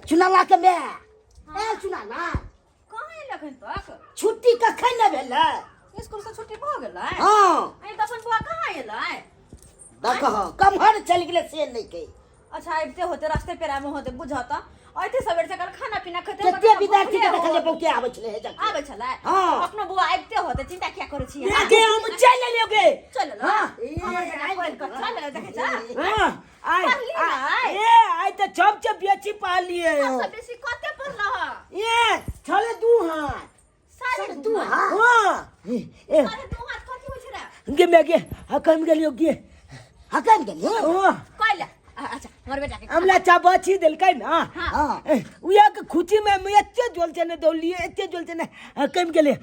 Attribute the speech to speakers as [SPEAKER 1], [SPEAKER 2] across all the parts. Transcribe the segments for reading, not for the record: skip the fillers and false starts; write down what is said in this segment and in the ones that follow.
[SPEAKER 1] चुना ला के मैं ए चुना ला
[SPEAKER 2] कहाँ लखन तक
[SPEAKER 1] छुट्टी कखन न भेलै
[SPEAKER 2] स्कूल से छुट्टी भ गेलै
[SPEAKER 1] हां
[SPEAKER 2] आई त अपन बुआ कहाँ एलै
[SPEAKER 1] देखो कमहर चल गेलै से नहीं कही
[SPEAKER 2] अच्छा आबते होते रास्ते पेरा में होते बुझाता आइते सवेर से कल खाना पीना खते
[SPEAKER 1] केते विद्यार्थी के देखले बहुते आबै छले हे जक
[SPEAKER 2] आबै छलै
[SPEAKER 1] हां
[SPEAKER 2] अपनो बुआ आबते होते चिंता क्या करै छी
[SPEAKER 1] आगे हम चल लेलियोगे
[SPEAKER 2] चल ल
[SPEAKER 1] हां
[SPEAKER 2] हमर बेटा कोल कर चल देखे जा
[SPEAKER 1] हां आई ए आई त चप बेची पा लिए हो
[SPEAKER 2] सब बेसी कते पड़ला
[SPEAKER 1] ए चले दू हाथ
[SPEAKER 2] साढ़े दू हाथ
[SPEAKER 1] हां ए
[SPEAKER 2] साढ़े दू हाथ कथि होय छै रे
[SPEAKER 1] गे मैं गे हकम गेलियो गे हकम गेलियो हां
[SPEAKER 2] कइला अच्छा मोर बेटा के
[SPEAKER 1] हमला चाबची देलकै ना
[SPEAKER 2] हां
[SPEAKER 1] उया के खुची में मैं एते जोल से ने दौलिए एते जोल से ने कम गेले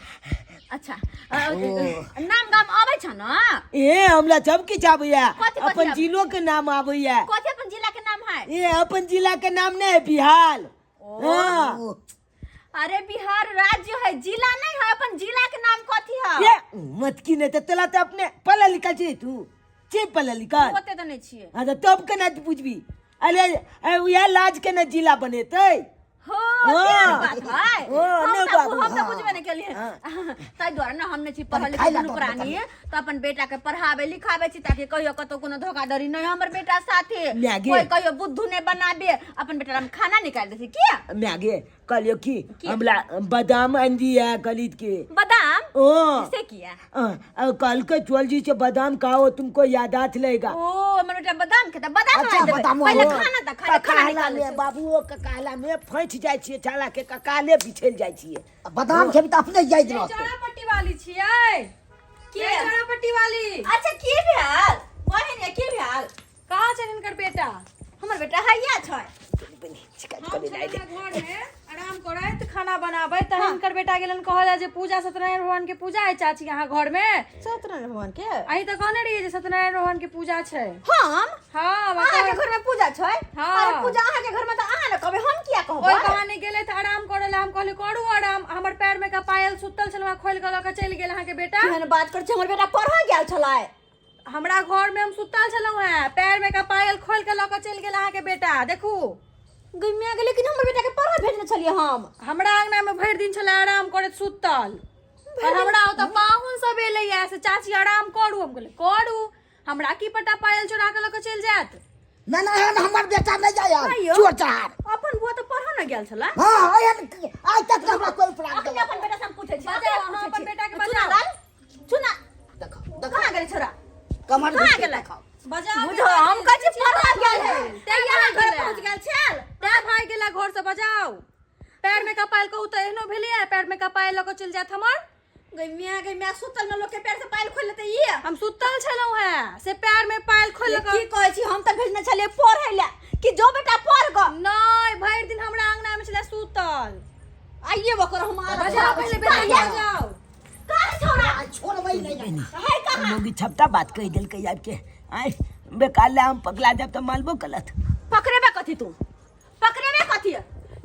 [SPEAKER 2] अच्छा नाम गाम आबै छ न
[SPEAKER 1] ए हमला सब की चाबैया
[SPEAKER 2] कथि
[SPEAKER 1] अपन जिलो के नाम आबैया
[SPEAKER 2] कथि अपन जिला के नाम है
[SPEAKER 1] ए अपन जिला के नाम नहीं है बिहार हां
[SPEAKER 2] अरे बिहार राज्य है जिला नहीं है अपन जिला के नाम कथि है
[SPEAKER 1] ये मत की ने तला त अपने पढ़ा लिखा छी तू चे पढ़ा लिखा
[SPEAKER 2] ओते त नहीं छिए
[SPEAKER 1] हां तब के ना पूछबी अरे उया लाज के ना जिला बनेतै
[SPEAKER 2] हो बात है हम तो बुझबे नहीं केलिए
[SPEAKER 1] हाँ।
[SPEAKER 2] ताई द्वारा ना हमने छी पढ़ल लिखल नुकरानी तो अपन बेटा के पढ़ावे लिखावे छी ताकि कहियो कतो कोनो धोखाधड़ी नहीं हमर बेटा साथे कोई कहियो बुद्धू ने बनाबे अपन बेटा हम खाना निकाल देती क्या
[SPEAKER 1] मैं आगे कलियो की हमला बादाम अंदी है गलित के
[SPEAKER 2] बादाम
[SPEAKER 1] ओ
[SPEAKER 2] से किया
[SPEAKER 1] कल के चोल जी से बादाम खाओ तुमको यादात लेगा
[SPEAKER 2] ओ मन बेटा बादाम के बादाम
[SPEAKER 1] अच्छा बादाम
[SPEAKER 2] पहले खाना त खाना निकाल
[SPEAKER 1] में बाबूओ के कहला में फैठ जाय छिए छाला के ककाले बिछेल जाय छिए
[SPEAKER 3] बादाम खेबी त अपने याद रहत
[SPEAKER 4] चौरापट्टी वाली छियै
[SPEAKER 2] के
[SPEAKER 4] चौरापट्टी वाली
[SPEAKER 2] अच्छा की भेल बहिन के भेल
[SPEAKER 4] कहाँ छै हिनकर बेटा
[SPEAKER 2] हमर बेटा हैया छै
[SPEAKER 4] हम घर में आराम करैत खाना बनाबै त हिनकर बेटा गेलन कहला जे पूजा सत्यनारायण भगवान के पूजा है चाची यहाँ घर में
[SPEAKER 2] सत्यनारायण भगवान के
[SPEAKER 4] अही त कहने रहिए जे सत्यनारायण भगवान के पूजा छै
[SPEAKER 2] हम
[SPEAKER 4] हाँ
[SPEAKER 2] अहाँ के घर में पूजा छै
[SPEAKER 4] हाँ।
[SPEAKER 2] अरे पूजा अहाँ के घर में त अहाँ न कहबै हम किया कहबै
[SPEAKER 4] ओइ कहानी गेले त आराम करे ला हम कहले करू आराम हमर पैर में का पायल सुतल छलवा खोल के ल के चल गेल अहाँ के बेटा
[SPEAKER 2] केहन बात कर छै हमर बेटा पढ़ा गेल छलै
[SPEAKER 4] हमरा घर में हम सुतल छलौ हैं पैर में का पायल खोल के ल के चल गेल अहाँ के बेटा देखू
[SPEAKER 2] गमिया गेल लेकिन हमर बेटा के पढ़ा भेजने छलिए हम
[SPEAKER 4] हमरा अंगना में भरि दिन छले आराम करत सुतल और हमरा ओत पाहुन सब एलैया से चाची आराम करू हम कहले करू हमरा की पता पायल चोरा के ल के चल जात
[SPEAKER 3] ना ना एहन हमर बेटा नहीं जाय चोर चार
[SPEAKER 2] अपन बुआ त पढ़ा न गेल छला
[SPEAKER 3] हां एहन आज तक हमरा कोई प्राप्त
[SPEAKER 2] अपने अपन बेटा से हम पूछे छी
[SPEAKER 4] बजाओ, अहाँ अपन बेटा के
[SPEAKER 2] चुना
[SPEAKER 4] बजाओ।
[SPEAKER 2] लाल चुना
[SPEAKER 3] देखो
[SPEAKER 2] कहां गेल छोरा
[SPEAKER 3] कमर
[SPEAKER 2] कहां गेल
[SPEAKER 4] बजाओ
[SPEAKER 2] बुझो हम कहै छी पढ़ा गेल है
[SPEAKER 4] ते
[SPEAKER 2] यहाँ घर
[SPEAKER 4] गेल
[SPEAKER 2] पहुंच गेल छल
[SPEAKER 4] ते भाई गेला घर से बजाओ पैर में का पायल कहू त एहनो भेलिए पैर में का पायल ल के चल जात हमर
[SPEAKER 2] गमिया सुतल न लोग के पैर से पायल खोल लेते ये
[SPEAKER 4] हम सुतल छलौ हैं से पैर में पायल खोल के
[SPEAKER 2] की कहै छी हम त भेजने छलिए पढ़ै ला कि जो बेटा पढ़ ग
[SPEAKER 4] नहीं भरि दिन हमरा अंगना में छले सुतल
[SPEAKER 2] आइए बकर हमारा
[SPEAKER 4] बजाओ पहले बेटा बजाओ
[SPEAKER 2] कहां छोरा
[SPEAKER 3] छोड़बै नहीं
[SPEAKER 2] है कहां
[SPEAKER 1] लोग छपटा बात कह दिल के यार के आए बेकार ले हम पगला जब तो मालबो गलत
[SPEAKER 2] पकड़ेबे कथी तू पकड़ेबे कथी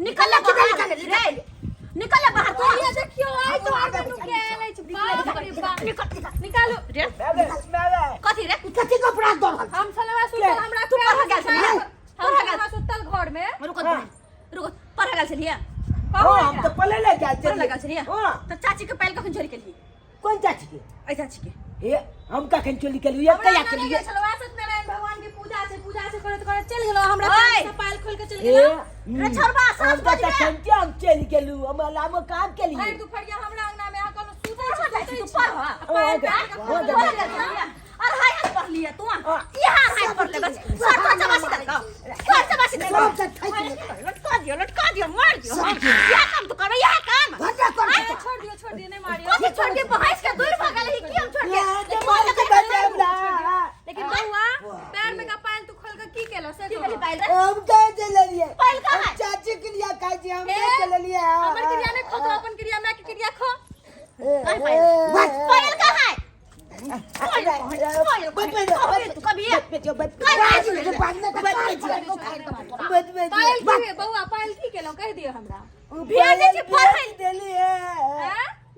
[SPEAKER 2] निकल रे निकल बाहर तो
[SPEAKER 4] ये देखियो आई तो आगे नुके ले छ बाप रे बाप निकालो रे
[SPEAKER 2] कथी रे
[SPEAKER 3] कथी को प्राप्त दो
[SPEAKER 4] हम छलवा सुतल हमरा
[SPEAKER 2] तू पढ़ा गेल छलिए
[SPEAKER 4] हम छलवा सुतल घर में
[SPEAKER 2] रुको पढ़ा गेल छलिए
[SPEAKER 1] हां हम तो पले ले जाय
[SPEAKER 2] पढ़ा गेल छलिए
[SPEAKER 1] हां
[SPEAKER 2] तो चाची के पैल कखन झोरी के लिए
[SPEAKER 1] कौन चाची के
[SPEAKER 2] ऐ चाची के
[SPEAKER 1] ए हम कखन चली के लिए कया के लिए
[SPEAKER 4] छलवा सत्यनारायण भगवान की पूजा से करत करत चल गेलो हमरा
[SPEAKER 2] ओए!
[SPEAKER 4] पैर से पायल खोल के चल
[SPEAKER 1] ए
[SPEAKER 4] गेलो
[SPEAKER 2] रे छोरबा सास
[SPEAKER 1] हम
[SPEAKER 2] बज
[SPEAKER 1] तो कखन हम चली गेलू हम लामो काम के लिए
[SPEAKER 4] भरि दुपहरिया हमरा अंगना में आकल सुतै
[SPEAKER 2] चाची
[SPEAKER 4] छ
[SPEAKER 2] तू पढ़ और हाय हाथ पढ़ लिया तू यहां हाथ पढ़ ले बस सर चबासी कर लटका दियो मार दियो यह काम तो करो यह काम
[SPEAKER 4] छोड़ दियो नहीं मारियो
[SPEAKER 2] कथी छोड़ के बहस के दूर भागल है कि हम छोड़
[SPEAKER 4] लेकिन बउआ पैर में का पायल तू खोल के की केलो से
[SPEAKER 2] के पायल रे
[SPEAKER 1] हम कह चले लिए
[SPEAKER 2] पायल कहां है
[SPEAKER 1] चाची के लिए कह जी हम नहीं चले लिए
[SPEAKER 4] हमर क्रिया ने खो तो अपन क्रिया मैं की क्रिया खो
[SPEAKER 2] पायल कहां है
[SPEAKER 4] पायल की बउआ पायल की केलो कह दियो हमरा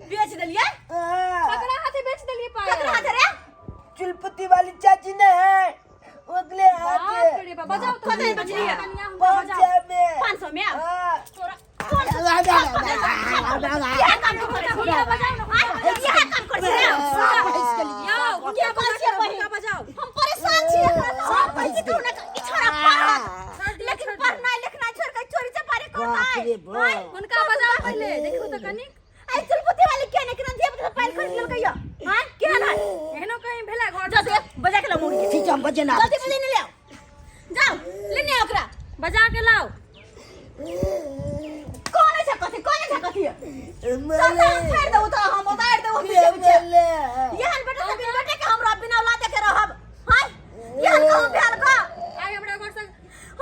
[SPEAKER 2] बेच देलिए
[SPEAKER 4] ककरा हाथे बेच देलिए पायल
[SPEAKER 1] चुलपति वाली चाची ने अगले
[SPEAKER 4] बाप रे बाप बजाओ तो
[SPEAKER 2] कतई बेच रही है?
[SPEAKER 4] 500 में
[SPEAKER 2] 500 में यह काम तो करे हुलिया बजाओ ना यह काम कर छी
[SPEAKER 3] भैंस के लिए
[SPEAKER 4] जाओ
[SPEAKER 2] क्या कर छी
[SPEAKER 4] हुनका बजाओ
[SPEAKER 2] हम परेशान छी सब पैसे तो ना छोरा पढ़ लेकिन पढ़ना लिखना छोड़ के चोरी चपारी करना है
[SPEAKER 4] हुनका बजाओ पहले देखो तो कनी
[SPEAKER 2] आई चलपति वाली के ने किरण देव के पाइल खरीद लेल गयो हां के ना
[SPEAKER 4] एहनो कहीं भेला घर
[SPEAKER 2] जा दे बजा के ला मुड़ी के
[SPEAKER 3] ठीक है हम बजे ना
[SPEAKER 2] जल्दी बजे ले आओ जाओ लेने ओकरा
[SPEAKER 4] बजा के लाओ
[SPEAKER 2] कौन है कथि चल फेर दो तो हम उतार दो यहन बेटा सब बेटे के हमरा बिना औलाद के रहब हां यहन काम भेल का
[SPEAKER 4] आई हमरा घर से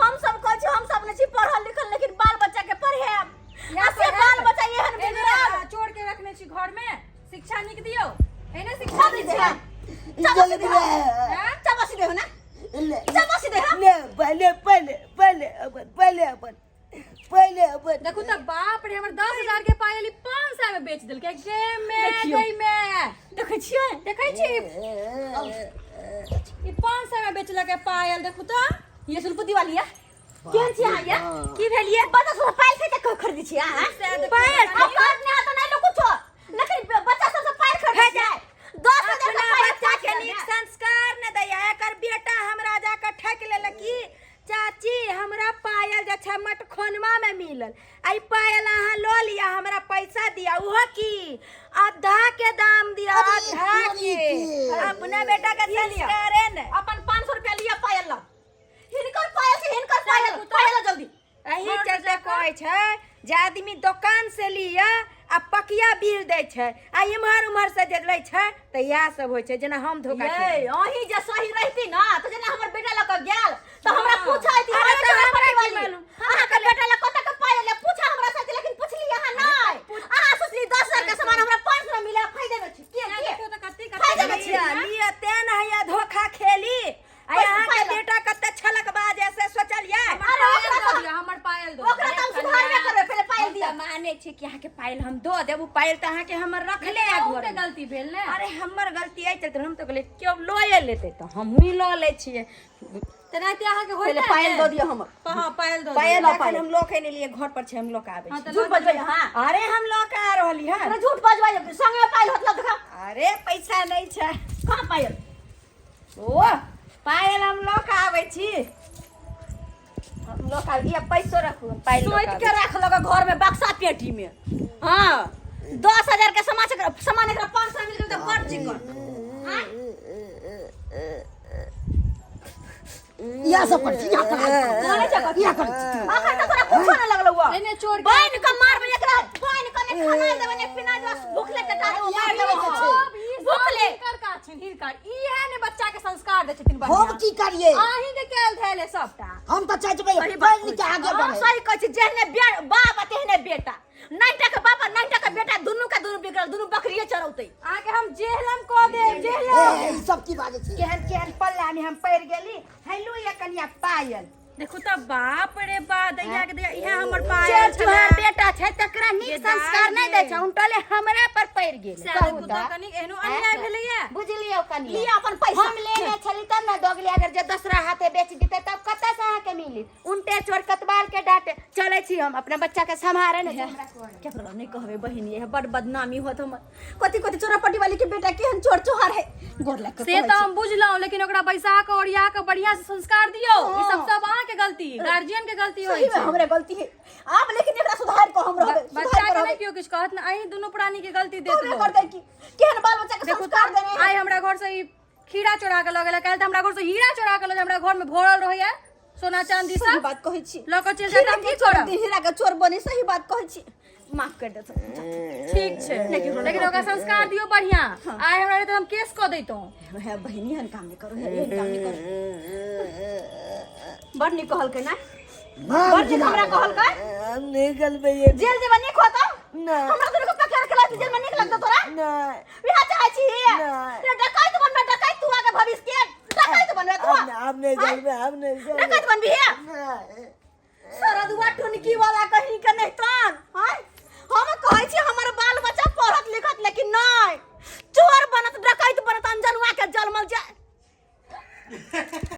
[SPEAKER 2] हम सब कह छी हम सब नहीं पढ़ल लिखल लेकिन बाल बच्चा के पढ़े ऐसे बाल बच्चा यहन बिगड़ल
[SPEAKER 4] छोड़ के रखने छी घर में शिक्षा निक दियो एने शिक्षा दी छै
[SPEAKER 3] जल्दी ले
[SPEAKER 2] चाबसी दे ना
[SPEAKER 3] ले
[SPEAKER 2] चाबसी दे
[SPEAKER 3] ले पहले अपन
[SPEAKER 4] देखो त बाप रे हमर 10,000 के पायली 500 में बेच देलकै गेम में
[SPEAKER 2] देखियो।
[SPEAKER 4] गई में
[SPEAKER 2] देखै छियै
[SPEAKER 4] देखै छी ई 500 में बेचलकै पायल देखो त
[SPEAKER 2] ये सुलपुती वाली है केहन छी अहाँ ये की भेल ये बच्चा सब पाइल से खरीदी छी अहाँ पाइल अब काट ने तो नहीं लो कुछ लेकिन बच्चा सब पाइल खरीद जाए 10,000 का पाइल
[SPEAKER 5] बच्चा के नीक संस्कार न दैया एकर बेटा हमरा जाकर ठक लेलकी चाची हमरा पायल जे छै मटखोनवा में मिलल आई पायल अहाँ लो लिया हमरा पैसा दिया उहो की आधा के दाम दिया आधा के अपना बेटा के संस्कार न
[SPEAKER 2] अपन 500 रुपया लिया पायल ला हिनकर पायल से हिनकर पायल जल्दी
[SPEAKER 5] एही चलते कहै छै जे आदमी दुकान से लिया आ पकिया बिल दै छै आ इम्हर उम्हर से जे लै छै त इएह सब होइ छै जेना हम धोखा
[SPEAKER 2] ये अही जे सही रहती ना तो जेना हमर बेटा लक गेल तो हमरा पूछा थी
[SPEAKER 5] अरे तो हमरा की
[SPEAKER 2] वाली
[SPEAKER 5] मालूम?
[SPEAKER 2] अहाँ के बेटा लक कत के पायल पूछा हमरा से लेकिन पूछली अहाँ नहीं अहाँ सोचली 10,000 के सामान हमरा 500 में मिला फायदे में छी के
[SPEAKER 4] देखो त कत्ते
[SPEAKER 2] फायदे में छी
[SPEAKER 5] लिया तेन हैया धोखा खेली आ यहाँ के बेटा कते छलक बाज ऐसे सोचलिए
[SPEAKER 2] अरे ओकरा
[SPEAKER 4] दो दिया हमर पायल दो
[SPEAKER 2] ओकरा तो हम सुधार में करबे पहले पायल दिया
[SPEAKER 5] माने छी कि यहाँ के पायल हम दो देबू पायल त अहाँ के हमर रखले आ
[SPEAKER 4] के
[SPEAKER 5] घर में।
[SPEAKER 4] गलती भेल ने
[SPEAKER 5] अरे हमर गलती आई चलते हम तो कहले क्यों लोए लेते तो हम ही लो ले छिए
[SPEAKER 4] तेनाते अहाँ के होय
[SPEAKER 2] पहले पायल दो दिया हमर
[SPEAKER 4] हां पायल दो
[SPEAKER 5] पायल
[SPEAKER 2] ला
[SPEAKER 5] एखन
[SPEAKER 2] पायल।
[SPEAKER 5] हम लोग के लिए घर पर छे हम लोग आवे
[SPEAKER 4] हां
[SPEAKER 5] छी।
[SPEAKER 4] त
[SPEAKER 2] झूठ बजबै हां
[SPEAKER 5] अरे हम लोग का आ रहली है
[SPEAKER 2] अरे झूठ बजबै संगे पायल होतला देखा
[SPEAKER 5] अरे पैसा नहीं छे
[SPEAKER 2] कहां पायल
[SPEAKER 5] ओ पायल हम लोग का आवे छी हम लोग का ये पैसो रखू पायल
[SPEAKER 2] सोच के रख लगा घर में बक्सा पेटी में हां 10,000 के सामान एकरा 500 मिल गेल त बड़ चिकन हां
[SPEAKER 3] या सब कर या कर
[SPEAKER 2] माने जगह
[SPEAKER 3] या कर
[SPEAKER 2] आखर त तोरा कुछ न लगलो हुआ
[SPEAKER 4] एने छोड़ के
[SPEAKER 2] बाइन का मार में एकरा बाइन का ने खाना देबे ने पिना दे भूख ले के दादू मार देबे भूख ले
[SPEAKER 4] हिनकर का छै हिनकर इहे ने बच्चा के संस्कार दै छथिन बढ़िया
[SPEAKER 3] हम की करिए
[SPEAKER 4] आही के केल धैले सबटा
[SPEAKER 3] हम तो चाहबे पढ़ के आगे बढ़े
[SPEAKER 2] सही कहै छी जेहने बाप तेहने बेटा नैटा के बाप नैटा के बेटा दुनू बिगड़ल दुनू बकरिए चरौतै
[SPEAKER 4] आहाँ के हम जेहलम को दे जेहलम
[SPEAKER 3] ए सब की बात है
[SPEAKER 5] केहन केहन पल्ला में हम पड़ गेली हेलो या कनिया पायल
[SPEAKER 4] देखो त बाप रे बा दैया के दैया इहे हमर पायल
[SPEAKER 5] चार
[SPEAKER 4] छले
[SPEAKER 5] तुहार बेटा छै तकरा नीक संस्कार नहीं दै छै उनटले हमरा पर पड़ गेल
[SPEAKER 4] कहू त कनी एहनो अन्याय भेलैया
[SPEAKER 5] बुझलियो कनिया
[SPEAKER 2] लिया अपन पैसा
[SPEAKER 5] हम लेने छली तब ना दोगली अगर जे दूसरा हाथे बेच देते तब कत्ता से अहाँ के मिली उनटे चोर कतबाल के डांटे चले छी हम अपने बच्चा के संभारे ने
[SPEAKER 2] केकरा नहीं कहबे बहिन ये बड़ बदनामी होत हमर कथि चोरापट्टी वाली के बेटा केहन चोर चोहार है गोर लग
[SPEAKER 4] से त हम बुझलौ लेकिन ओकरा पैसा के ओरिया के बढ़िया से संस्कार दियो ई सब अहाँ के गलती गार्जियन के गलती होय
[SPEAKER 2] सही में
[SPEAKER 4] छै
[SPEAKER 2] हमरे गलती है आप लेकिन एकरा सुधार को हम रहबे
[SPEAKER 4] बच्चा के नहीं क्यों कुछ कहत ना अही दोनों प्राणी के गलती देत
[SPEAKER 2] तोरे
[SPEAKER 4] लो
[SPEAKER 2] कर दे की केहन बाल बच्चा के
[SPEAKER 4] देखो
[SPEAKER 2] संस्कार देने
[SPEAKER 4] आई हमरा घर से ई खीरा चोरा के लगल काल त हमरा घर से हीरा चोरा के हमरा घर में भरल रहैया सोना चांदी
[SPEAKER 2] सही
[SPEAKER 4] सब
[SPEAKER 2] बात कहै छी
[SPEAKER 4] लक चल जाता की छोड़
[SPEAKER 2] हीरा के चोर बनी सही बात कहै छी माफ कर दे
[SPEAKER 4] ठीक छै लेकिन ओकरा संस्कार दियो बढ़िया आइ हमरा रे त हम केस क दैतौ
[SPEAKER 2] है बहिनी हन काम नहीं करो है काम नहीं करो बड़ नहीं कहल के ना बड़ नहीं हमरा कहल के
[SPEAKER 3] हम निकल पे ये
[SPEAKER 2] जेल जेबा नहीं खोता
[SPEAKER 3] ना
[SPEAKER 2] हमरा तोरे को पकड़ के लाती जेल में नहीं लगता तोरा
[SPEAKER 3] ना
[SPEAKER 2] बिहा चाहे छी
[SPEAKER 3] नहीं।
[SPEAKER 2] रे डकाइत बन में डकाइत तू आगे भविष्य के डकाइत बन में तू
[SPEAKER 3] हमने जल में हमने जल
[SPEAKER 2] डकाइत बन भी है
[SPEAKER 3] में
[SPEAKER 2] सरदुआ टुनकी वाला कहीं के नहीं तान हां हम कहै छी हमर बाल बच्चा पढ़त लिखत लेकिन नहीं चोर बनत डकाइत बनत अनजनुआ के जन्मल जाए